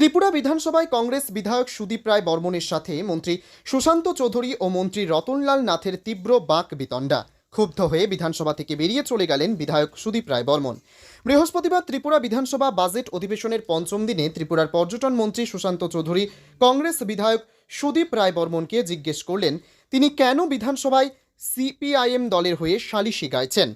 ত্রিপুরা বিধানসভায় কংগ্রেস বিধায়ক সুদীপ রায় বর্মনের সাথে মন্ত্রী সুশান্ত চৌধুরী ও মন্ত্রী রতনলাল নাথের তীব্র বাক বিতণ্ডা। ক্ষুব্ধ হয়ে বিধানসভা থেকে বেরিয়ে চলে গেলেন বিধায়ক সুদীপ রায় বর্মন। বৃহস্পতিবার ত্রিপুরা বিধানসভা বাজেট অধিবেশনের পঞ্চম দিনে ত্রিপুরার পর্যটন মন্ত্রী সুশান্ত চৌধুরী কংগ্রেস বিধায়ক সুদীপ রায় বর্মনকে জিজ্ঞেস করলেন তিনি কেন বিধানসভায় সিপিআইএম দলের হয়ে সালিশি গাইছেন।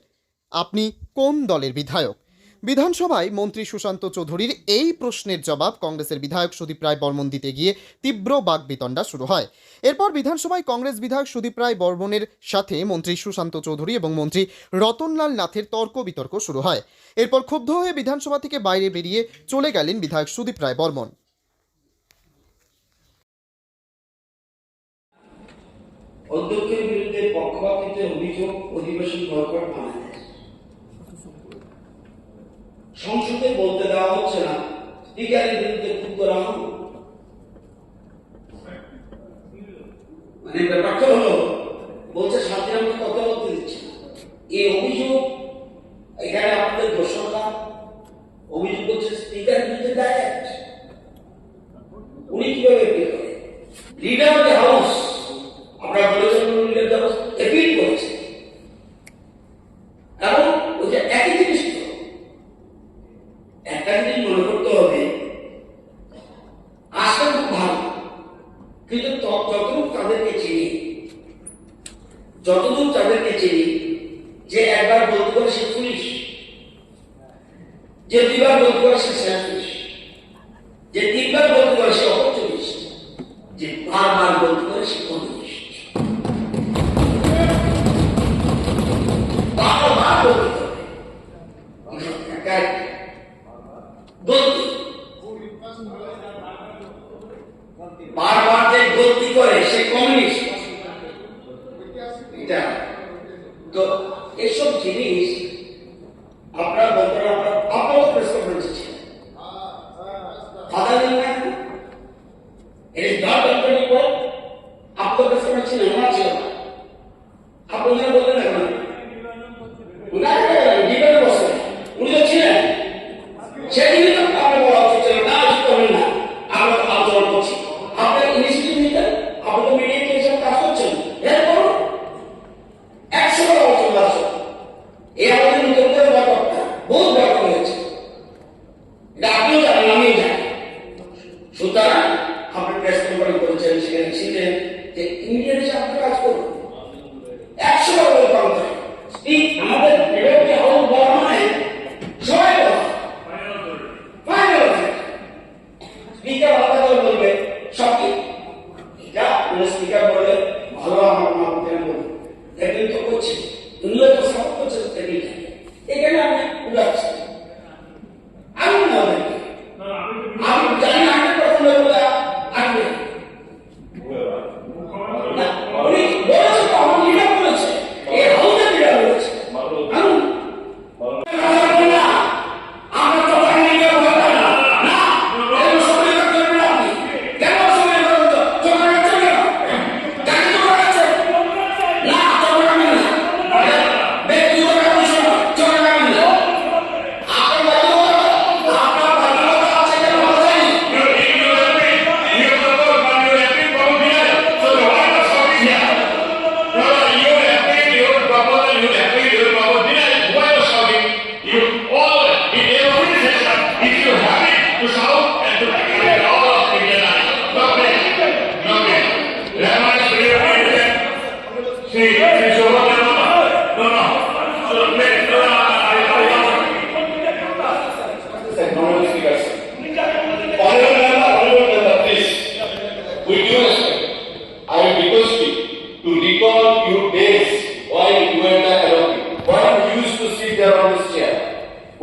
আপনি কোন দলের বিধায়ক? বিধানসভায় মন্ত্রী সুশান্ত চৌধুরীর এই প্রশ্নের জবাব কংগ্রেসের বিধায়ক সুদীপ রায় বর্মন দিতে গিয়ে তীব্র বাকবিতণ্ডা শুরু হয়। এরপর বিধানসভায় কংগ্রেস বিধায়ক সুদীপ রায় বর্মনের সাথে মন্ত্রী সুশান্ত চৌধুরী এবং মন্ত্রী রতনলাল নাথের তর্ক বিতর্ক শুরু হয়। এরপর ক্ষুব্ধ হয়ে বিধানসভা থেকে বাইরে বেরিয়ে চলে গেলেন বিধায়ক সুদীপ রায় বর্মন। অধ্যক্ষের বিরুদ্ধে পক্ষপাতিত্বের অভিযোগ অধিবেশন বয়কট বানায় সংসদে বলতে দেওয়া হচ্ছে না, স্পিকারের বিরুদ্ধে ক্ষুব্ধ রাহুল। মানে ব্যাপারটা হলো বলছে শান্তির মধ্যে কথা বলতে দিচ্ছে না। এই অভিযোগ এখানে আপনাদের দর্শকরা অভিযোগ করছে স্পিকারের বিরুদ্ধে ডাইরেক্ট। উনি কিভাবে এপিল করে? লিডার অফ দ্য হাউস, আমরা বলেছেন leader of the house appeal করেছে। কারণ ওই যে একই জিনিস, একটা জিনিস মনে করতে হবে, আশা খুব ভালো, কিন্তু যতদূর তাদেরকে চিনি যে একবার বলতে পারে সে পুলিশ, যে দুইবার বলতে পারে সে পুলিশ, যে তিনবার বলতে পারে সে অপচল্লিশ, যে বারবার বলতে পারে সে পুলিশ। বারবার বলতে হবে বারবার যে গলতি করে সে কমিউনিস্ট। এটা তো এসব জিনিস আপনারা বলতে আপনারা প্রেস কনফারেন্সে ছিলেন, ফাদার না it is not only for আপনারা প্রেস কনফারেন্সে ছিলেন, আমরা ছিলাম। আপনারা বললেন না কেন? না জীবন বসে উনি তো ছিলেন, সেদিনই তো আপনার বলা উচিত ছিল না, করেন না, আমরা আলোচনা করছি। আপনার ইনিশিয়েটিভ নিতেন, আপনি তো মিডিয়া হিসেবে কাজ করছেন, হেল্প করুন। 100 বার আলোচনা আসো, এই আমাদের নতুন করে ব্যাপারটা বহু ব্যাপার হয়েছে, এটা আপনিও জানেন, আমিও জানি। সুতরাং আপনি প্রেস কনফারেন্স করেছেন, সেখানে ছিলেন, যে ইন্ডিয়ান হিসেবে আপনি কাজ করুন। 100 বার বলে কাজ করেন। আমাদের বিরোধী হাউস বলা মানে সবাই বলা স্পিকার আলাদা করে বলবে সব কি, এটা স্পিকার বলে ভালো আমার মা বলবে, দেখেন তো করছে, তুমিও তো সাপোর্ট করছে, এখানে আমি উদাচ্ছি। আমি না আমি জানি না আমি প্রথম বলে আসবে উনি বলেছে তো, আমার লিডার বলেছে, এই হাউসের লিডার বলেছে।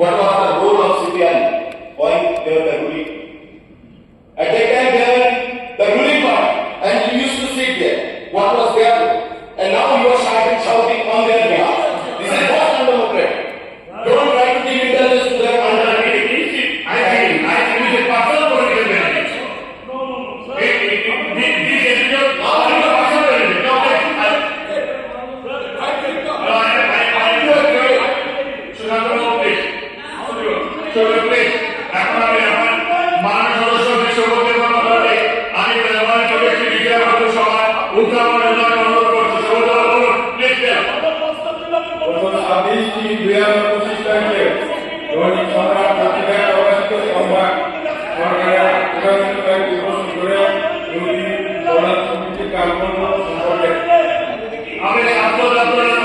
What was the role of CPI while they were the ruling? At that time they were the ruling party and you used to sit there. What was their role? And now you are shouting on their behalf. This is not undemocratic. Don't try to give intelligence to their undertaking. I think it is a personal political benefit. This is your personal benefit. So please, এখন আমি আমার মাননীয় সদস্য 2025 তারিখে দৈনিক সম্রাট পত্রিকায় প্রকাশিত সংবাদ সরকারের প্রকাশিত কয়েকটি বছর ধরে দুটি অপরাধ সমিতির কার্যক্রম সম্পর্কে আমি ছাত্র